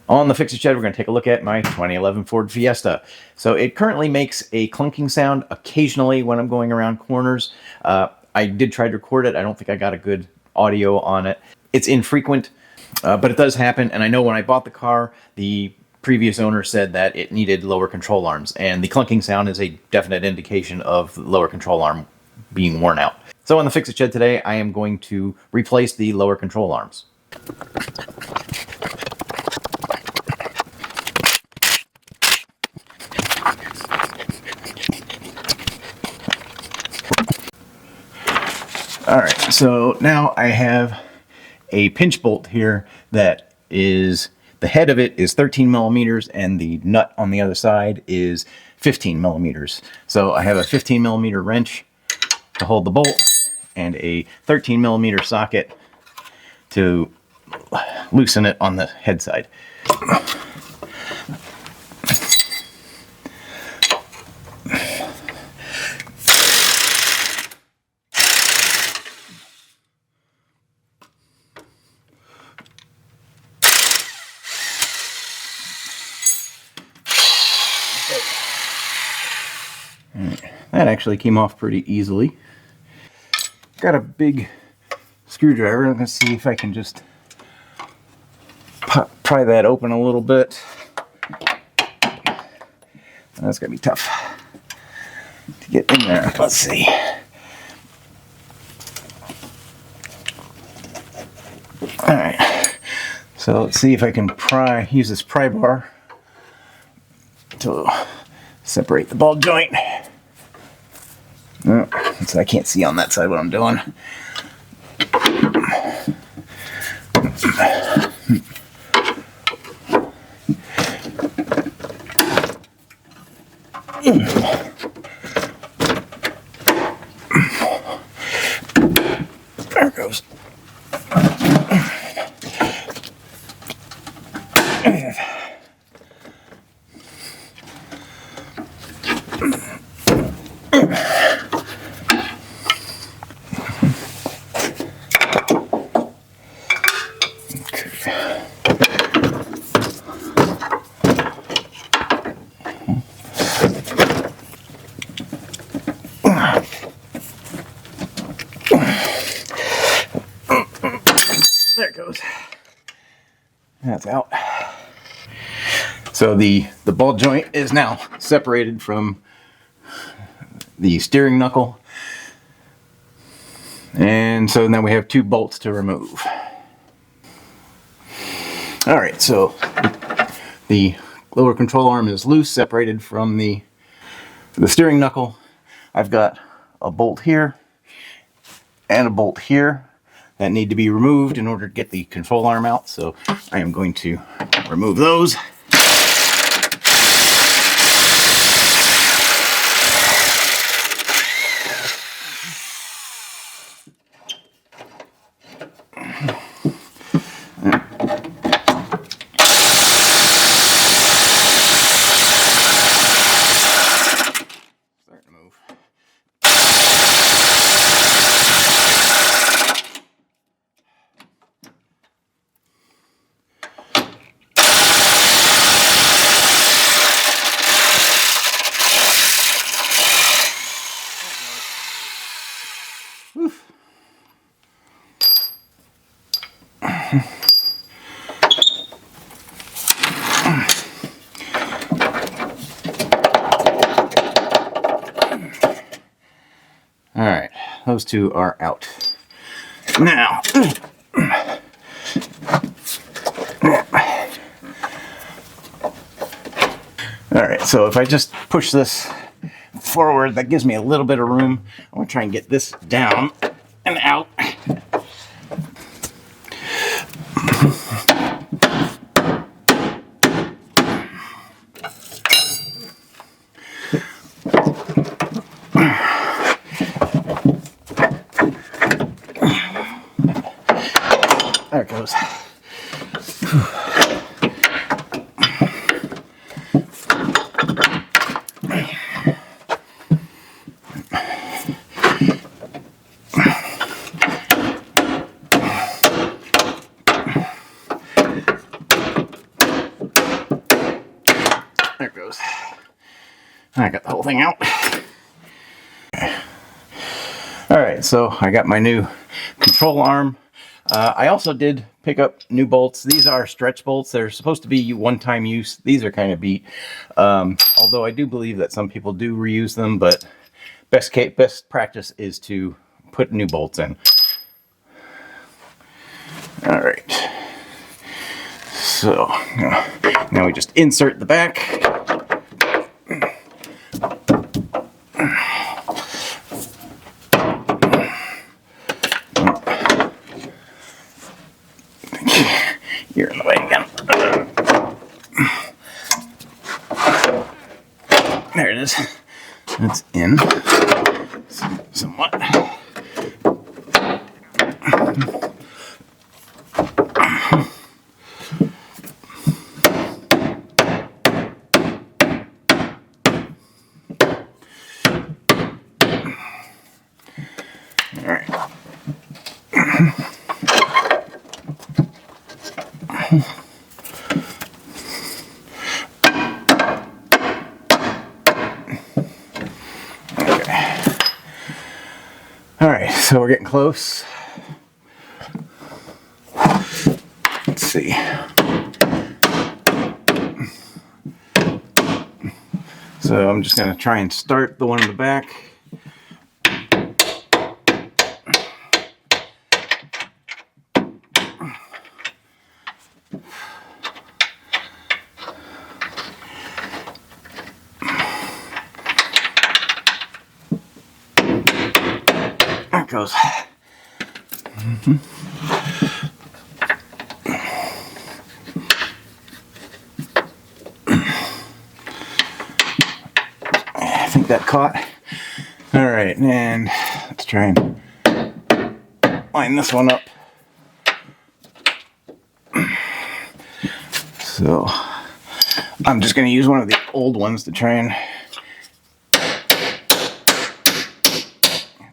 On the Fixit Shed, we're going to take a look at my 2011 Ford Fiesta. So it currently makes a clunking sound occasionally when I'm going around corners. I did try to record it. I don't think I got a good audio on it. It's infrequent, but it does happen. And I know when I bought the car, the previous owner said that it needed lower control arms. And the clunking sound is a definite indication of the lower control arm being worn out. So on the Fixit Shed today, I am going to replace the lower control arms. Alright, so now I have a pinch bolt here that is, the head of it is 13 millimeters and the nut on the other side is 15 millimeters. So I have a 15 millimeter wrench to hold the bolt and a 13 millimeter socket to loosen it on the head side. That actually came off pretty easily. Got a big screwdriver. I'm going to see if I can just pry that open a little bit. That's going to be tough to get in there. Let's see. Alright, so let's see if I can use this pry bar to separate the ball joint. Oh, so I can't see on that side what I'm doing. There it goes. There it goes. That's out. So the ball joint is now separated from the steering knuckle. And so now we have two bolts to remove. Alright, so the lower control arm is loose, separated from the steering knuckle. I've got a bolt here and a bolt here that need to be removed in order to get the control arm out. So I am going to remove those. Starting to move. Alright, those two are out. Now, alright, so if I just push this forward, that gives me a little bit of room. I'm going to try and get this down and out. There it goes. I got the whole thing out. Alright, so I got my new control arm. I also did pick up new bolts. These are stretch bolts. They're supposed to be one-time use. These are kind of beat. Although I do believe that some people do reuse them, but best practice is to put new bolts in. Alright. So, now we just insert the back. You're in the way again. There it is. It's in somewhat. All right. All right, so we're getting close. Let's see. So I'm just going to try and start the one in the back. There it goes. I think that caught. All right, and let's try and line this one up. So I'm just going to use one of the old ones to try and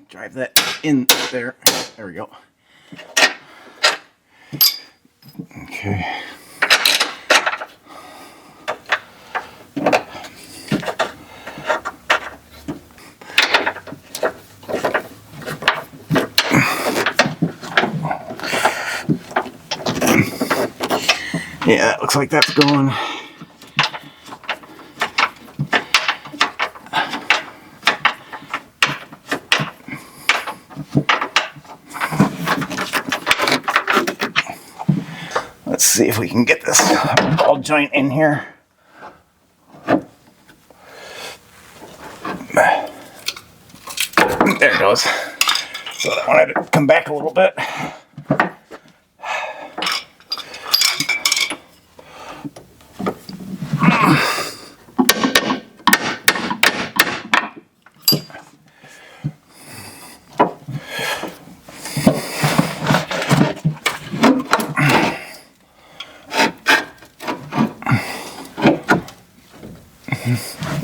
drive that in there. There we go. Okay. Yeah, that looks like that's going. Let's see if we can get this ball joint in here. There it goes. So I wanted to come back a little bit.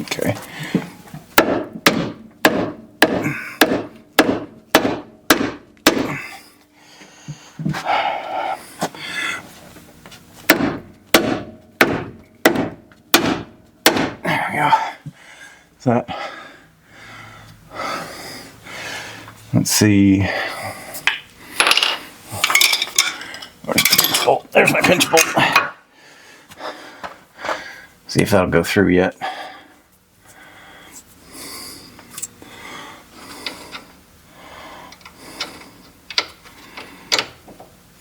Okay. There we go. So let's see. Where's the pinch bolt? There's my pinch bolt. See if that'll go through yet.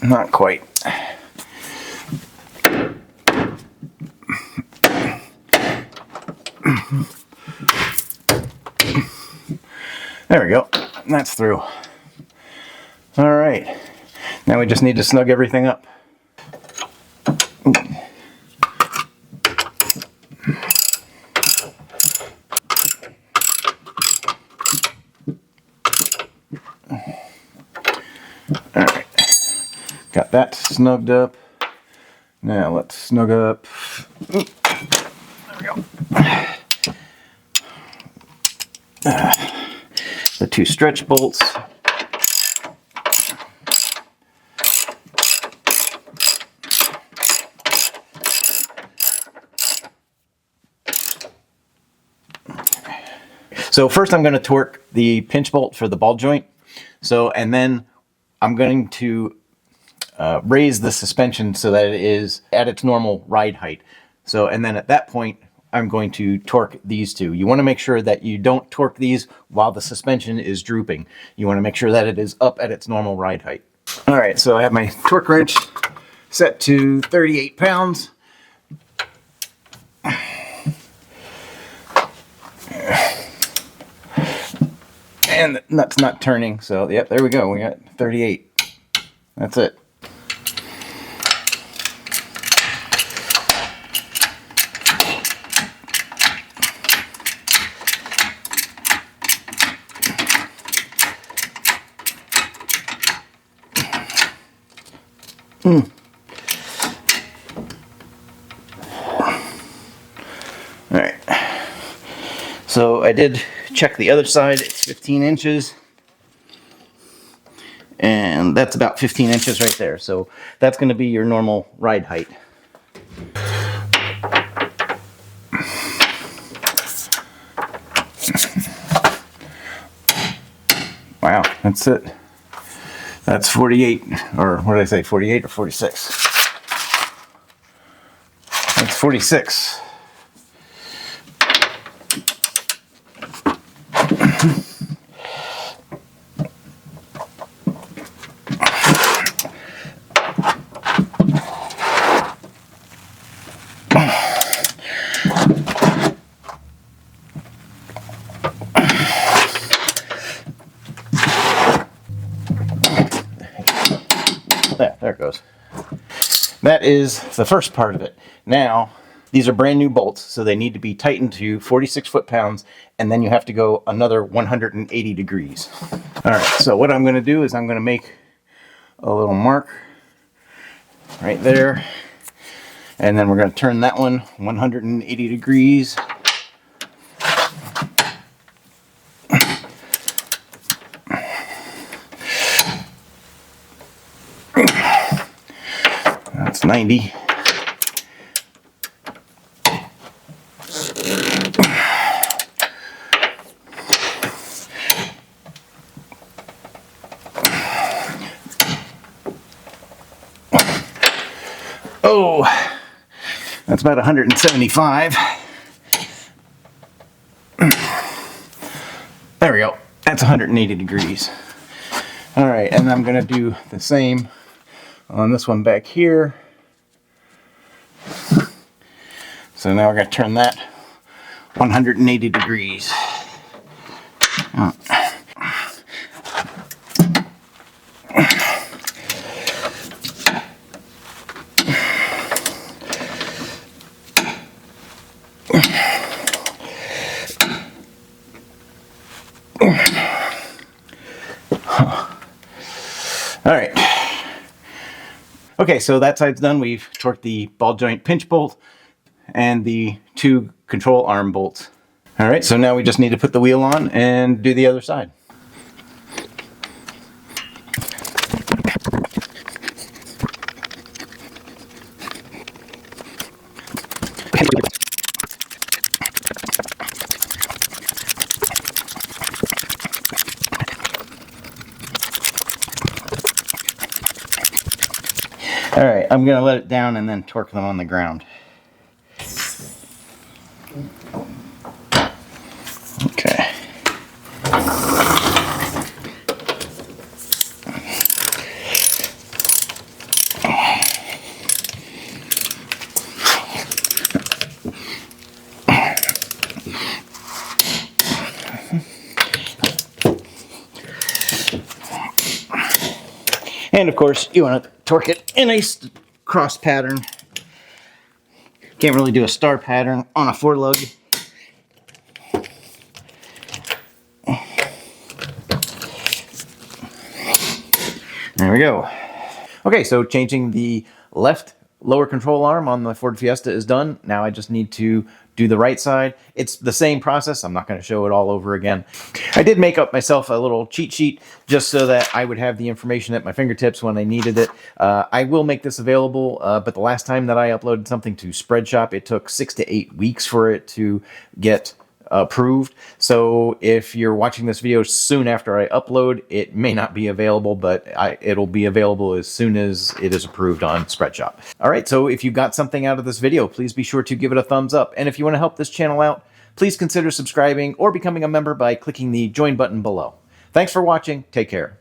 Not quite. There we go. And that's through. All right. Now we just need to snug everything up. All right. Got that snugged up. Now let's snug up. There we go. The two stretch bolts. So first I'm going to torque the pinch bolt for the ball joint. So, and then I'm going to raise the suspension so that it is at its normal ride height. So, and then at that point, I'm going to torque these two. You want to make sure that you don't torque these while the suspension is drooping. You want to make sure that it is up at its normal ride height. All right, so I have my torque wrench set to 38 pounds. And the nut's not turning, so yep, there we go. We got 38. That's it. All right. So I did check the other side. It's 15 inches. And that's about 15 inches right there. So that's going to be your normal ride height. Wow, that's it. That's 48, or what did I say, 48 or 46? That's 46. There it goes. That is the first part of it. Now, these are brand new bolts, so they need to be tightened to 46 foot-pounds, and then you have to go another 180 degrees. All right, so what I'm going to do is I'm going to make a little mark right there, and then we're going to turn that one 180 degrees. That's 90. Oh, that's about 175. There we go. That's 180 degrees. All right, and I'm going to do the same on this one back here. So now we're going to turn that 180 degrees. All right. Okay, so that side's done. We've torqued the ball joint pinch bolt and the two control arm bolts. All right, so now we just need to put the wheel on and do the other side. All right, I'm going to let it down and then torque them on the ground. Okay. And of course, you want to torque it in a cross pattern. Can't really do a star pattern on a 4-lug. There we go. Okay, so changing the left lower control arm on the Ford Fiesta is done. Now I just need to do the right side. It's the same process. I'm not going to show it all over again. I did make up myself a little cheat sheet just so that I would have the information at my fingertips when I needed it. I will make this available, but the last time that I uploaded something to Spreadshop, it took 6 to 8 weeks for it to get approved. So if you're watching this video soon after I upload, it may not be available, but it'll be available as soon as it is approved on Spreadshop. All right, so if you got something out of this video, please be sure to give it a thumbs up. And if you want to help this channel out, please consider subscribing or becoming a member by clicking the join button below. Thanks for watching. Take care.